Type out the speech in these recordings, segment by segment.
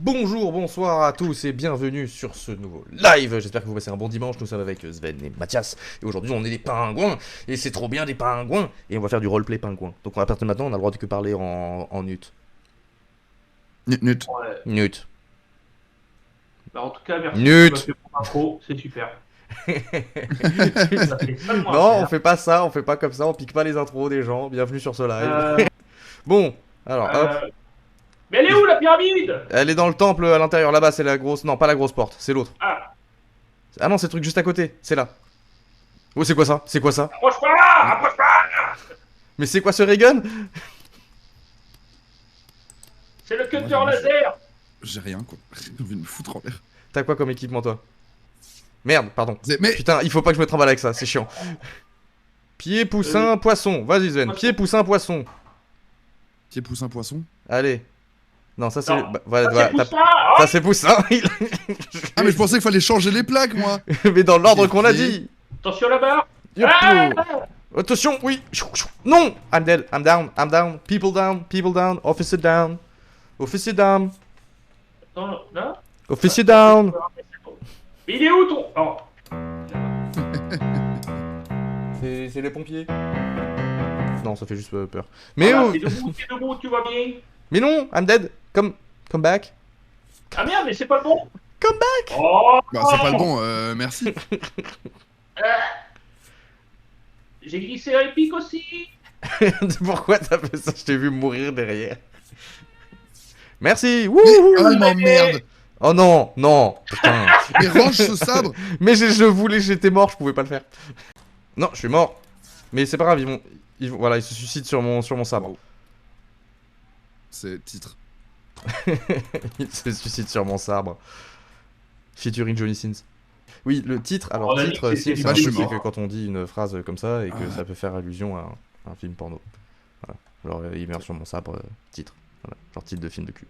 Bonjour, bonsoir à tous et bienvenue sur ce nouveau live. J'espère que vous passez un bon dimanche. Nous sommes avec Sven et Mathias. Et aujourd'hui, on est des pingouins. Et c'est trop bien, des pingouins. Et on va faire du roleplay pingouin. Donc à partir de maintenant, on a le droit de que parler en nut. Nut. Ouais. Nut. Bah, en tout cas, merci Nut. pour l'intro, c'est super. Ça fait ça de moi, Non, on frère. fait pas ça, on fait pas comme ça. On pique pas les intros des gens. Bienvenue sur ce live. Euh, Bon, alors hop. Mais elle est où la pyramide? Elle est dans le temple à l'intérieur. Là-bas, c'est la grosse. Non, pas la grosse porte. C'est l'autre. Ah, Ah non, c'est le truc juste à côté. C'est là. Oh, c'est quoi ça? C'est quoi ça? approche pas là, approche pas. Mais c'est quoi ce Reagan? C'est le cutter Moi, laser. J'ai rien quoi. J'ai envie de me foutre en l'air. T'as quoi comme équipement, toi? Merde, pardon. Mais Putain, il faut pas que je me trimballe avec ça, c'est chiant. Pied, poussin, poisson. Vas-y, Sven. Pied, poussin, poisson. pied poussin poisson. Allez. Non, ça c'est. Non. Bah, voilà, Ça, voilà, c'est t'as- poussin. Ah, ça c'est poussin. Ah mais je pensais qu'il fallait changer les plaques moi. Mais dans l'ordre qu'on a Pied. dit. attention là-bas. Yop. Ah, Attention, oui. Non. I'm dead. I'm down. I'm down. People down. People down. Officer down. Officer down. attends, là. Officer down. Mais il est où ton... Oh. C'est les pompiers. Non, ça fait juste peur. Mais Voilà, oh. t'es debout, tu vois bien. Mais non. I'm dead. Come back. Ah merde, mais c'est pas le bon. Come back. Oh. Bah c'est pas le bon, merci. J'ai glissé à épique aussi. Pourquoi t'as fait ça? Je t'ai vu mourir derrière. Merci. Mais Wouhou. oh il m'emmerde. Oh non, non. Putain. Mais range ce sabre. Mais je voulais, j'étais mort, je pouvais pas le faire. Non, je suis mort. Mais c'est pas grave, voilà, ils se suicident sur mon sabre. Wow. C'est titre. Ils se suicident sur mon sabre. Featuring Johnny Sins. Oui, le titre, alors On a dit titre, que Sins, c'était c'est pas un je truc, suis c'est mort. que quand on dit une phrase comme ça et que Ah. ça peut faire allusion à un film porno. Voilà. Alors il meurt sur mon sabre, titre. Voilà. Genre titre de film de cul.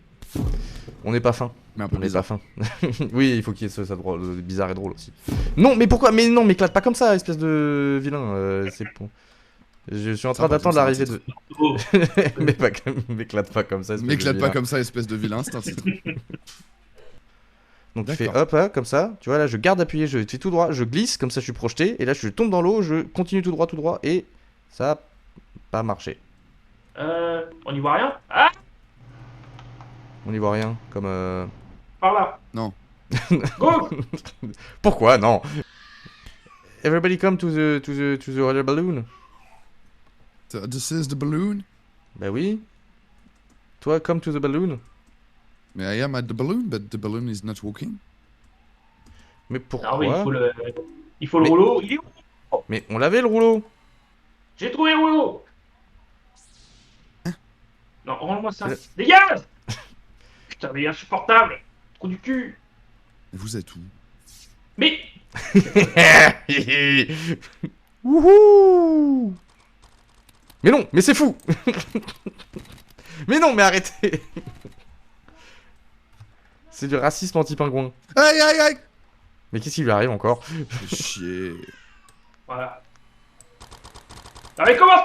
On n'est pas fin. Mais un peu On n'est pas bizarre. fin. Oui, il faut qu'il y ait ça bizarre et drôle aussi. Non, mais pourquoi? Mais non, m'éclate pas comme ça, espèce de vilain. C'est bon. Je suis en train Ça va, d'attendre c'est un l'arrivée titre. de. Oh. M'éclate pas comme ça. espèce de M'éclate pas vilain. comme ça espèce de vilain, c'est un titre. Donc tu fais D'accord. hop, là, comme ça. Tu vois là, je garde appuyé, je fais tout droit, je glisse, comme ça je suis projeté. Et là, je tombe dans l'eau, je continue tout droit, et ça a pas marché. On y voit rien. Ah, On n'y voit rien, comme. par là. Non. Go. Pourquoi non? Everybody come to the other balloon. This is the balloon. Bah oui. Toi, come to the balloon. Mais I am at the balloon, but the balloon is not walking. Mais pourquoi? Ah oui, il faut le Mais- rouleau. Il est où? Mais on l'avait le rouleau. J'ai trouvé le rouleau. Hein? Non, rends-moi ça. Le- Dégage. Putain, mais insupportable. Trou du cul. Vous êtes où? Mais Wouhou! Mais non, mais c'est fou! Mais non, mais arrêtez! C'est du racisme anti-pingouin. Aïe aïe aïe. Mais qu'est-ce qui lui arrive encore? Fais chier. voilà. Ah mais comment?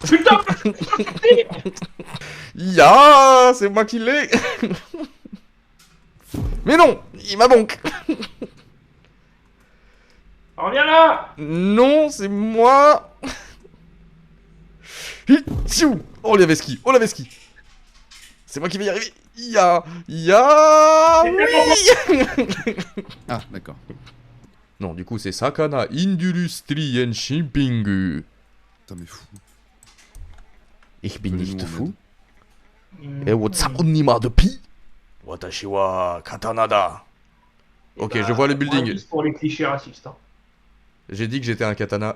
Putain. Ya, c'est moi qui l'ai! Mais non, il m'a bonk! Reviens là. Non, c'est moi! Hitsiou! Oh la vesquille, oh la vesquille! C'est moi qui vais y arriver! Ya! Ya! Oui! Ah d'accord. Non, du coup, c'est Sakana Industrie Shipping. Putain mais fou. Ich bin Venez-nous nicht en fou. Hmm. Et Wotsaonima de Pi. Watashi wa katana da. Ok, je vois le building. Moins 10 pour les clichés racistes. Hein. J'ai dit que j'étais un katana.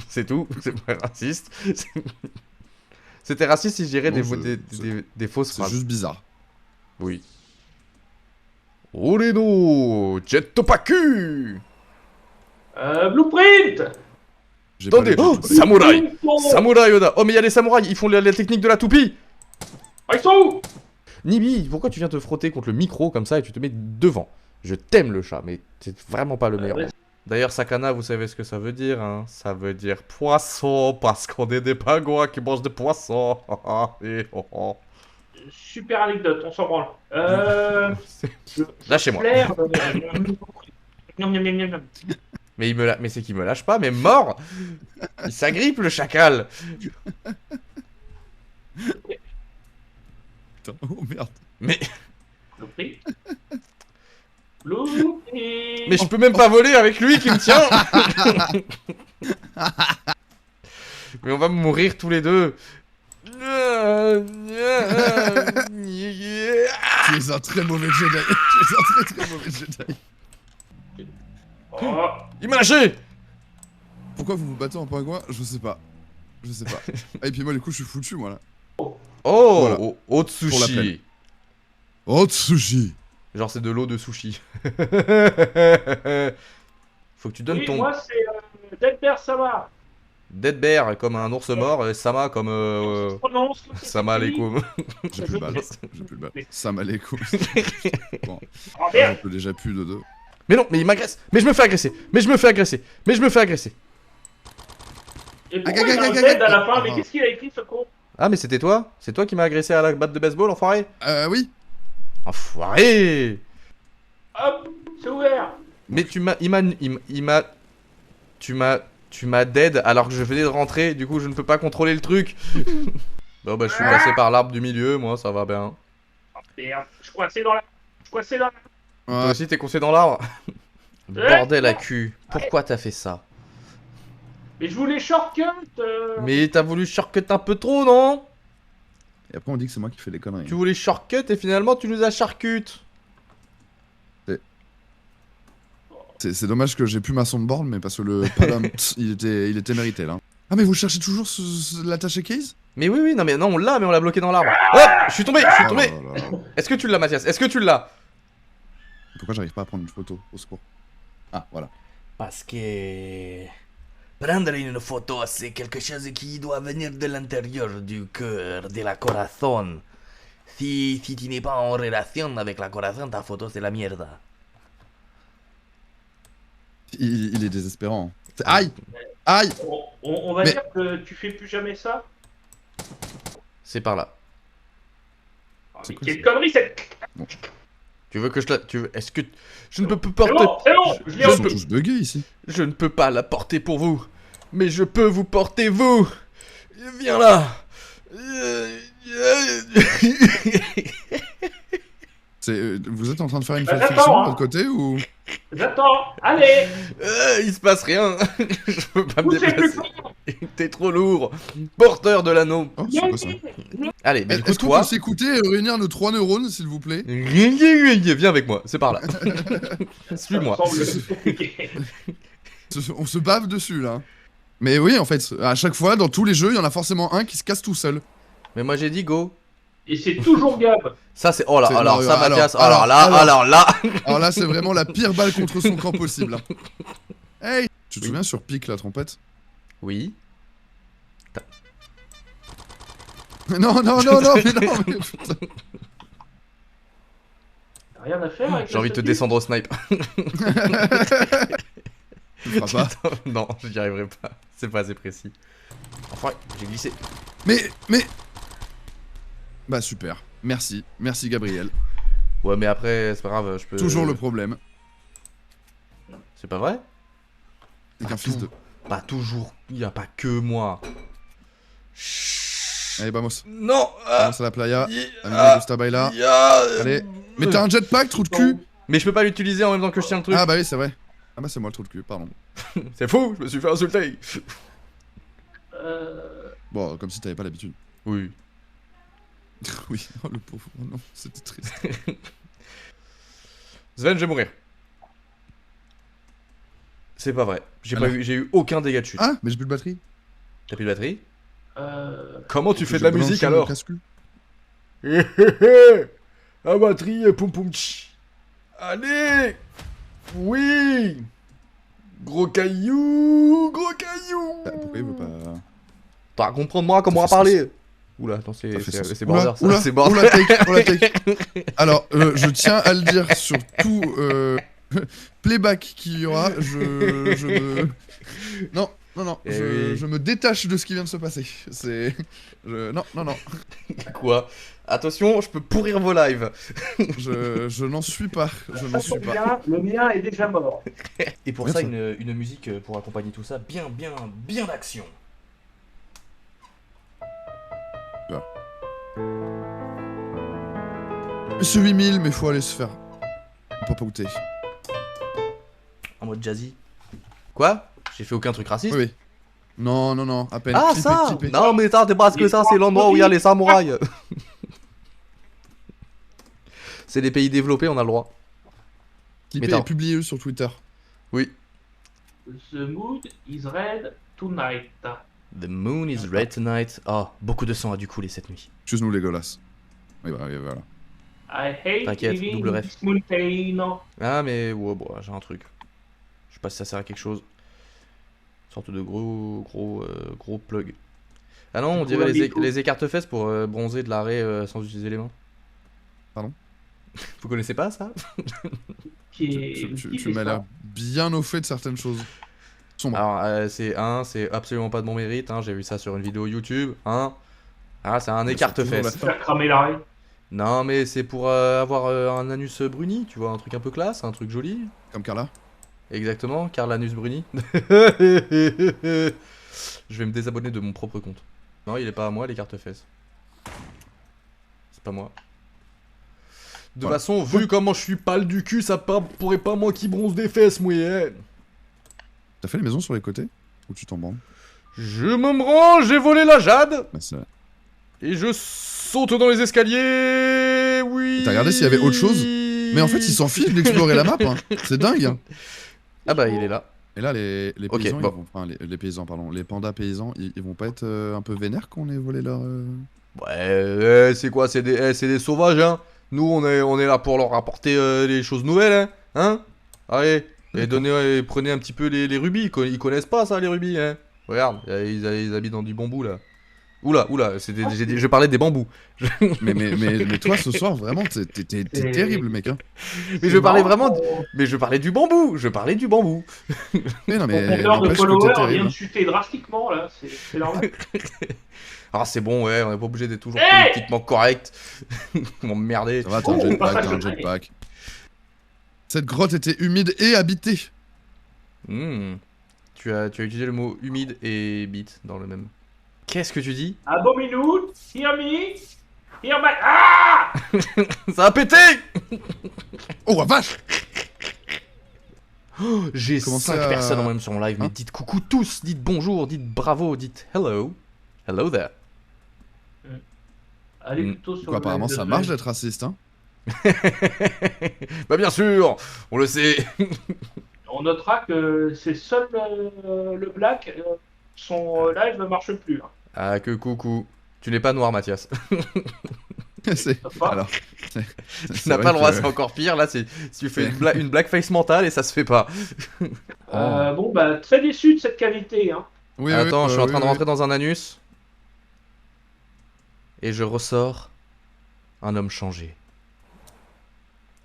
C'est tout, c'est pas raciste. C'était raciste si je dirais Non, des fausses C'est phrases. juste bizarre. Oui. Oreno Jettopaku. Blueprint. J'ai pas Attendez, les oh, jeux. samouraï. Oh. Samouraï Oda. Oh mais il y a les samouraïs, ils font la technique de la toupie. Ah, ils sont où? Nibi, pourquoi tu viens te frotter contre le micro comme ça et tu te mets devant? Je t'aime le chat, mais c'est vraiment pas le meilleur. Ouais. D'ailleurs, sakana, vous savez ce que ça veut dire, hein? Ça veut dire poisson, parce qu'on est des pingouins qui mangent des poissons. Et Super anecdote, on s'en branle. Lâchez-moi. Flair, Miam, miam, miam, miam. Mais mais c'est qu'il me lâche pas, mais mort. Il s'agrippe, le chacal. Putain, oh merde. Mais Loupé. Loupé. je peux même pas voler avec lui qui me tient. Mais on va mourir tous les deux. Tu es un très mauvais Jedi. Tu es un très mauvais Jedi. Oh. Il m'a lâché. Pourquoi vous vous battez en pingouin? Je sais pas. Je sais pas. Ah, et puis moi, du coup, je suis foutu, moi là. Oh, Voilà. eau de Pour la sushi. peine. Oh, Tsushi. Genre c'est de l'eau de sushi. Faut que tu donnes Oui, ton moi c'est Delbert Sama. dead bear comme un ours mort et Sama comme Ça se prononce. Sama alaikum. J'ai plus le bal. J'ai plus le bal. Ça m'a les couilles. Bon, Oh merde. on peut déjà plus de deux. Mais non, mais il m'agresse. Mais je me fais agresser. Mais je me fais agresser. Mais je me fais agresser. Et pourquoi il a un Z à la fin? Mais qu'est-ce qu'il a écrit ce con? Ah mais c'était toi? C'est toi qui m'as agressé à la batte de baseball, enfoiré? Oui. Enfoiré! Hop, c'est ouvert. Mais tu m'as dead alors que je venais de rentrer, du coup je ne peux pas contrôler le truc. Bon bah je suis passé par l'arbre du milieu, moi ça va bien. Oh merde, je suis coincé dans la... Je suis coincé dans la... Toi aussi t'es coincé dans l'arbre? Bordel à cul, pourquoi t'as fait ça? Mais je voulais shortcut. Mais t'as voulu shortcut un peu trop, non? Et après, on dit que c'est moi qui fais les conneries. Tu voulais shortcut et finalement tu nous as charcut. C'est dommage que j'ai plus ma soundboard, mais parce que le padam, il était mérité là. Ah, mais vous cherchez toujours l'attaché case? Mais oui, non mais non on l'a mais on l'a bloqué dans l'arbre. Hop! Je suis tombé, je suis Oh tombé! là là. Est-ce que tu l'as Mathias? Est-ce que tu l'as? Pourquoi j'arrive pas à prendre une photo? Au secours. Ah, voilà. Parce que prendre une photo, c'est quelque chose qui doit venir de l'intérieur du cœur, de la corazón. Si tu n'es pas en relation avec la corazón, ta photo c'est la mierda. Il est désespérant. Aïe! Aïe! On va Mais- dire que tu fais plus jamais ça. C'est par là. Oh, C'est mais quoi, quelle ça connerie cette... Tu veux que je la... Est-ce que... Je ne peux plus C'est porter... bon, c'est bon, je l'ai Ils Je sont peux- tous buggés ici. Je ne peux pas la porter pour vous. Mais je peux vous porter vous. Viens là. Vous êtes en train de faire une Bah, fanfiction j'attends, de hein. votre côté ou... J'attends, allez. Il se passe rien. Je peux pas me Poussez plus déplacer. fort. T'es trop lourd. Porteur de l'anneau. Oh, c'est quoi ça? Allez, mais Est-ce qu'on écoute-toi. peut s'écouter et réunir nos 3 neurones, s'il vous plaît? Viens avec moi, c'est par là. Suis-moi. Ça me semble compliqué. On se bave dessus, là. Mais oui, en fait, à chaque fois, dans tous les jeux, il y en a forcément un qui se casse tout seul. Mais moi j'ai dit go. Et c'est toujours Gab. Ça c'est... Oh là, C'est- alors non, ça alors, Mathias, alors, alors là. Alors là, c'est vraiment la pire balle contre son camp possible. Hey! Tu te souviens sur Pique, la trompette? Oui. Mais non, mais non, mais putain. T'as rien à faire avec J'ai envie de te statue. descendre au snipe. Tu le feras pas. Non, j'y arriverai pas. C'est pas assez précis. Enfin, j'ai glissé. Mais... Bah super, merci Gabriel. Ouais, mais après, c'est pas grave, je peux... Toujours le problème. C'est pas vrai? C'est qu'un fils de... Pas toujours, il y a pas que moi. Allez, vamos. Non Vamos à la playa. ah, Amigo Gusta Baila. Allez. Mais t'as un jetpack, trou de cul? Mais je peux pas l'utiliser en même temps que je tiens le truc. Ah bah oui, c'est vrai. Ah bah c'est moi le trou de cul, pardon. C'est fou, je me suis fait insulter. Bon, comme si t'avais pas l'habitude. Oui. Oui, oh le pauvre, oh non, c'était triste. Sven, je vais mourir. C'est pas vrai. J'ai Alors. j'ai eu aucun dégât de chute. Ah, mais j'ai plus de batterie. T'as plus de batterie? Euh... Comment tu Faut fais que de la je branche musique le alors? casse-cul. La batterie, poum poum tch. Allez. Oui. Gros caillou, gros caillou. Ah, pourquoi il veut pas... T'as comprendre-moi comment on Ça va fait parler. Oula, attends, c'est Oula, border ça. C'est oula, border. take, oula, take. Alors, je tiens à le dire sur tout playback qu'il y aura, je me... Non, Eh oui. je me détache de ce qui vient de se passer. C'est... Non. Quoi? Attention, je peux pourrir vos lives. Je n'en suis pas. Je n'en suis pas. Le mien est déjà mort. Et pour Ouais, ça, ça. une musique pour accompagner tout ça, bien d'action. C'est 8000, mais faut aller se faire. On peut pas goûter. En mode jazzy. Quoi? J'ai fait aucun truc raciste? Oui. Non, à peine. Ah Clippé, ça! clippé. Non mais ça, c'est parce que ça, c'est l'endroit où il y a les samouraïs. C'est des pays développés, on a le droit. Clippé Mais et attends. publié sur Twitter. Oui. The mood is red tonight. The moon is red tonight. Oh, beaucoup de sang a dû couler cette nuit. Excuse-nous, Legolas. Oui, voilà. I hate T'inquiète, living double in ref. this mountain. Ah mais ouais, bon, j'ai un truc. Je sais pas si ça sert à quelque chose. Une sorte de gros plug. Ah non, on Gros dirait amico. les écarte-fesses pour bronzer de l'arrêt sans utiliser les mains. Pardon? Vous connaissez pas ça? Qui Tu m'as l'air bien au fait de certaines choses. Sombre. Alors, c'est absolument pas de mon mérite, hein, j'ai vu ça sur une vidéo YouTube, hein. Ah, c'est un Mais écarte-fesses. c'est faire cramer l'arrêt. Non, mais c'est pour avoir un anus bruni, tu vois, un truc un peu classe, un truc joli. Comme Carla. Exactement, car l'anus bruni. Je vais me désabonner de mon propre compte. Non, il est pas à moi, l'écarte-fesses. C'est pas moi. De toute Voilà. façon, vu comment je suis pâle du cul, ça pourrait pas moi qui bronze des fesses, moi. Hein. T'as fait les maisons sur les côtés? Ou tu t'en branles? Je me branle, j'ai volé la jade. Bah, c'est vrai. Et je saute dans les escaliers. Oui. T'as regardé s'il y avait autre chose? Mais en fait, ils s'en fichent d'explorer la map. Hein. C'est dingue. Hein. Ah bah, il est là. Et là, les Ok, paysans, bon. ils vont... enfin, les paysans, pardon, les pandas paysans, ils vont pas être un peu vénères qu'on ait volé leur... Ouais, c'est quoi? C'est des sauvages, hein. Nous, on est là pour leur apporter des choses nouvelles, hein. Hein? Allez, et prenez un petit peu les rubis. Ils connaissent pas ça, les rubis, hein. Regarde, ils habitent dans du bambou, là. Oula, je parlais des bambous. mais toi, ce soir, vraiment, t'es terrible, mec. Hein. Mais je parlais vraiment... Mais je parlais du bambou. Je parlais du bambou. Mais non, Mon mais compteur de n'empêche que t'es followers vient terrible. de chuter drastiquement là, c'est normal. Ah, c'est bon, ouais, on n'est pas obligé d'être toujours Hey politiquement correct. M'emmerder. Ça va, t'as un Oh, jetpack, passage t'as un de dingue. jetpack. Cette grotte était humide et habitée. Hmm. Tu as utilisé le mot humide et bite dans le même. Qu'est-ce que tu dis? Abominute, hear me, hear my... Ah Ça a pété! Oh, la vache! J'ai Commencez 5 à- personnes en même sur mon live, mais Hein? dites coucou tous, dites bonjour, dites bravo, dites hello. Hello there. Allez plutôt sur Quoi, le apparemment, live ça de marche Sven. d'être raciste, hein. Bah bien sûr, on le sait. On notera que c'est seul le Black, son live ne marche plus. Hein. Ah que coucou. Tu n'es pas noir, Mathias. C'est... Pas. Alors... Tu n'as pas le droit, c'est encore pire. Là, si tu fais une blackface mentale et ça se fait pas. Bon, bah, très déçu de cette qualité. Hein. Oui, Attends, oui, je suis en train de oui, rentrer dans un anus. Et je ressors un homme changé.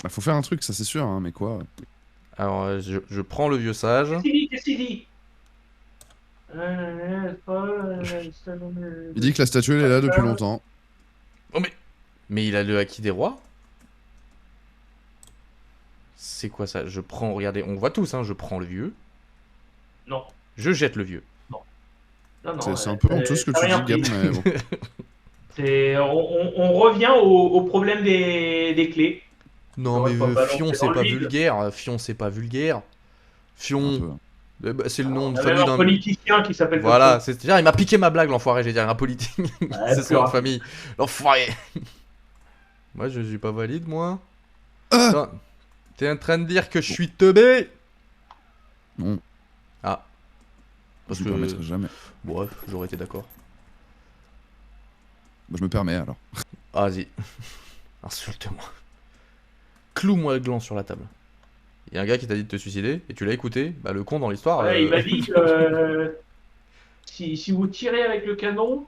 Bah, faut faire un truc, ça c'est sûr, hein, mais quoi? Alors, je prends le vieux sage. Qu'est-ce qu'il dit Il dit que la statue elle est là depuis longtemps. Mais il a le acquis des rois. C'est quoi ça? Je prends, regardez, on voit tous, hein, je prends le vieux. Non. Je jette le vieux. Non, C'est un peu honteux ce que t'as tu rien dis, Gab, pris. mais bon. On revient au problème des clés. Non, Ouais, mais pas balancer Fion, dans c'est le pas vide. vulgaire. Fion, c'est pas vulgaire. Un Fion, peu. c'est le nom On de a famille même un d'un. politicien qui s'appelle Voilà, c'est il m'a piqué ma blague, l'enfoiré. J'ai dit un politique. C'est son nom de plus famille. L'enfoiré. Moi, je suis pas valide, moi. Ah Attends, t'es en train de dire que je suis teubé? Non, Ah. Parce je me que. permettrai jamais. Bref, j'aurais été d'accord. Bah, je me permets alors. Ah, vas-y. Insulte-moi. Cloue-moi le gland sur la table. Il y a un gars qui t'a dit de te suicider et tu l'as écouté. Bah, le con dans l'histoire. Ouais, il m'a dit que si vous tirez avec le canon,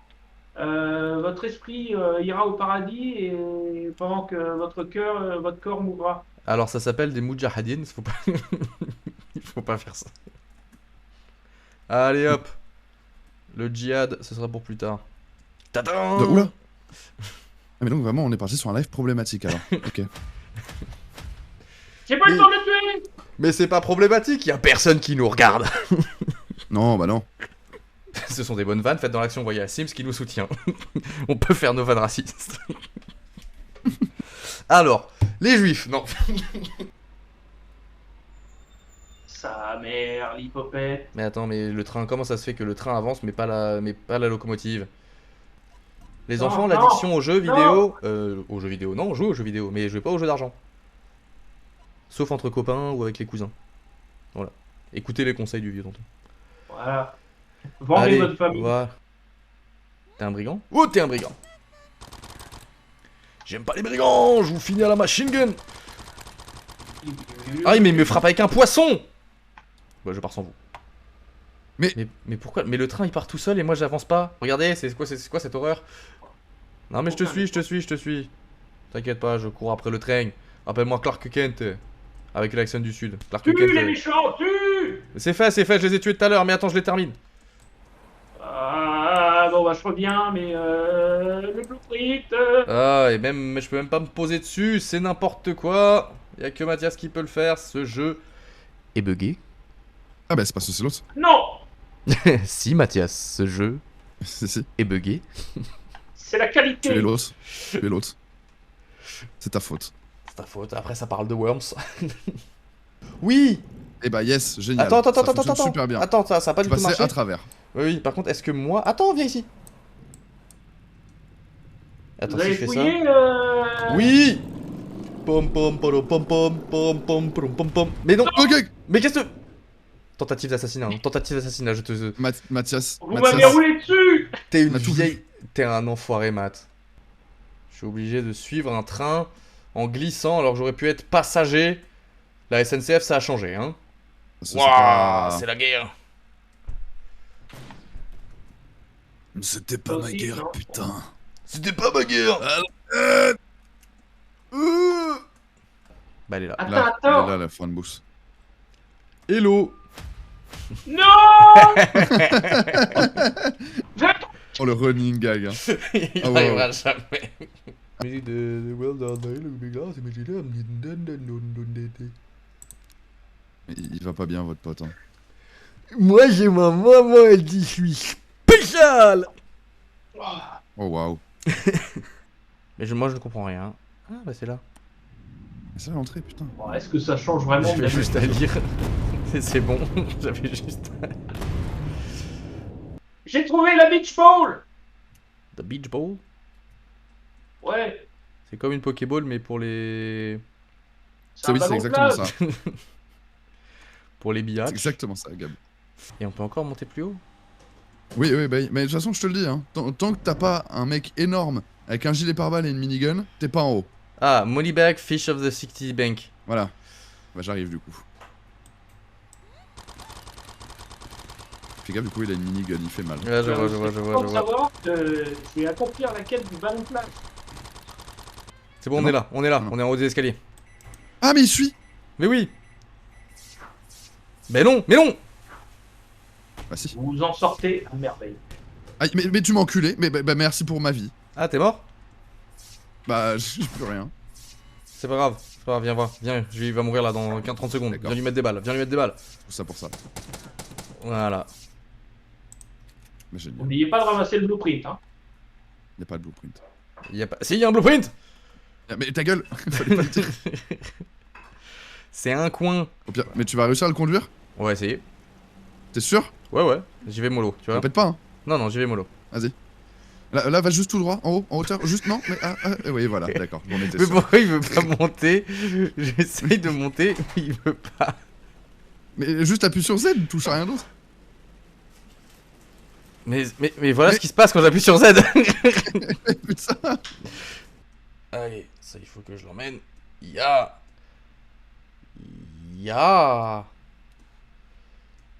votre esprit ira au paradis et pendant que votre corps mourra. Alors ça s'appelle des Moudjahidines, faut pas... il faut pas faire ça. Allez hop. Le djihad, ce sera pour plus tard. Tadam. Oula. Ah, mais donc vraiment, on est parti sur un live problématique alors. Ok. J'ai pas le temps de le tuer. Mais c'est pas problématique, y a personne qui nous regarde. Non, bah non. Ce sont des bonnes vannes faites dans l'action, voyez à Sims qui nous soutient. On peut faire nos vannes racistes. Alors, les juifs, non. Sa mère, l'hypopète. Mais attends, mais le train, comment ça se fait que le train avance mais pas la locomotive? Les Non, enfants, non, l'addiction aux jeux vidéo... non. Aux jeux vidéo, non, on joue aux jeux vidéo, mais jouez pas aux jeux d'argent. Sauf entre copains ou avec les cousins. Voilà. Écoutez les conseils du vieux tonton. Voilà. Vendez Allez, votre famille. voilà. T'es un brigand? Oh, t'es un brigand! J'aime pas les brigands, je vous finis à la machine gun! Ah oui, mais il me frappe avec un poisson! Bah, je pars sans vous. Mais pourquoi? Mais le train il part tout seul et moi j'avance pas. Regardez, c'est quoi cette horreur? Non, mais je te suis. T'inquiète pas, je cours après le train. Rappelle-moi Clark Kent. Avec l'accent du sud. Clark Tue Kent. les méchants, tue. C'est fait, je les ai tués tout à l'heure, mais attends, je les termine. Ah, bon, bah, je reviens, mais le blueprint. Ah, et même, mais je peux même pas me poser dessus, c'est n'importe quoi. Y'a que Mathias qui peut le faire, ce jeu est buggé. Ah bah c'est pas ce, c'est l'autre. Non, Si, Mathias, ce jeu Si. est buggé. c'est la qualité. Tu es l'autre. Tu es l'autre. C'est ta faute. C'est ta faute, après ça parle de Worms. Oui. Eh bah yes, génial. Attends, Ça fonctionne attends. super bien. Attends, ça a pas Tu du tout passais marché. à travers. Oui, par contre, est-ce que moi... Attends, viens ici. Attends, Vous si avez je fais fouillé ça... Oui. Pom pom pom pom pom pom pom pom pom pom. Mais non. Ok. Mais qu'est-ce que... Tentative d'assassinat, hein. Tentative d'assassinat, je te... Mathias. Vous m'avez roulé dessus. T'es une On a tout vieille... T'es un enfoiré, Matt. Je suis obligé de suivre un train en glissant alors que j'aurais pu être passager. La SNCF, ça a changé, hein. C'est Waouh, pas- c'est la guerre. C'était pas ma Aussi, guerre, non. putain. C'était pas ma guerre. Bah, elle est là. Attends, Là, il attends. est là, la fin de boost. Hello. Non. J'ai- Oh, le running gag. Hein. Il Ah ouais, n'arrivera jamais. Musique de World of Il va pas bien, votre pote. Hein. Moi, j'ai ma maman, elle dit je suis spécial. Oh, waouh. Mais moi, je ne comprends rien. Ah, bah, c'est là. Mais c'est l'entrée, putain. Bon, est-ce que ça change vraiment de J'avais la juste à lire. C'est bon, j'avais juste à... J'ai trouvé la beach ball. The Beach Ball. Ouais. C'est comme une Pokéball, mais pour les... C'est un Oui, c'est ballon de exactement plage. ça. Pour les C'est biatchs. exactement ça, Gab. Et on peut encore monter plus haut. Oui, oui, bah, mais de toute façon, je te le dis, hein. Tant que t'as pas un mec énorme avec un gilet pare-balles et une minigun, t'es pas en haut. Ah, Moneybag, Fish of the City Bank. Voilà. Bah, j'arrive du coup. Fais gaffe, du coup, il a une minigun, il fait mal. Ouais, je vois. Faut savoir que je vais accomplir la quête du ballon de plage. C'est bon, C'est on bon est là, on est là, Non. on est en haut des escaliers. Ah, mais il suit. Mais oui. Mais non, mais non. Bah, si. Vous vous en sortez à merveille. Ah, mais tu m'as enculé. Mais bah, merci pour ma vie. Ah, t'es mort? Bah, j'ai plus rien. C'est pas grave, viens voir, viens, il va mourir là dans 15-30 secondes. D'accord. Viens lui mettre des balles, Tout ça pour ça. Voilà. Mais génial. N'oubliez pas de ramasser le blueprint. Hein. Y a pas de blueprint. Y a pas... Si, y a un blueprint. Ah, mais ta gueule. Fallait pas le dire. C'est un coin. Au pire, mais tu vas réussir à le conduire? On va essayer. T'es sûr? Ouais, j'y vais mollo, tu vois. Répète pas, hein. Non, j'y vais mollo. Vas-y. Là, va juste tout droit, en haut, en hauteur, juste non, mais oui, voilà, d'accord, on était Mais sûr. pourquoi il veut pas monter? J'essaye de monter, mais il veut pas. Mais juste appuie sur Z, touche à rien d'autre. Mais voilà ce qui se passe quand j'appuie sur Z. Putain. Allez, ça il faut que je l'emmène.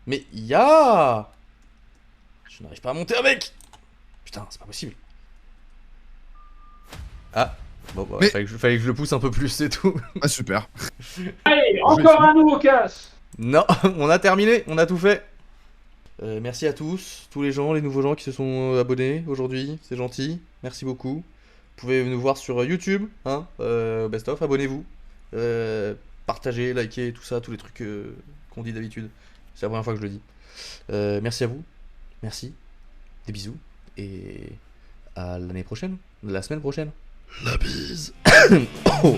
Mais je n'arrive pas à monter avec. Putain, c'est pas possible. Ah, Bon, bah, Mais- fallait que je le pousse un peu plus, c'est tout. Ah, super. Allez, encore un nouveau casse. Non, on a terminé, on a tout fait. Merci à tous les gens, les nouveaux gens qui se sont abonnés aujourd'hui, c'est gentil, merci beaucoup. Vous pouvez nous voir sur YouTube, hein, best of, abonnez-vous, partagez, likez, tout ça, tous les trucs qu'on dit d'habitude. C'est la première fois que je le dis. Merci à vous, merci, des bisous, et à l'année prochaine, la semaine prochaine. La bise. Oh.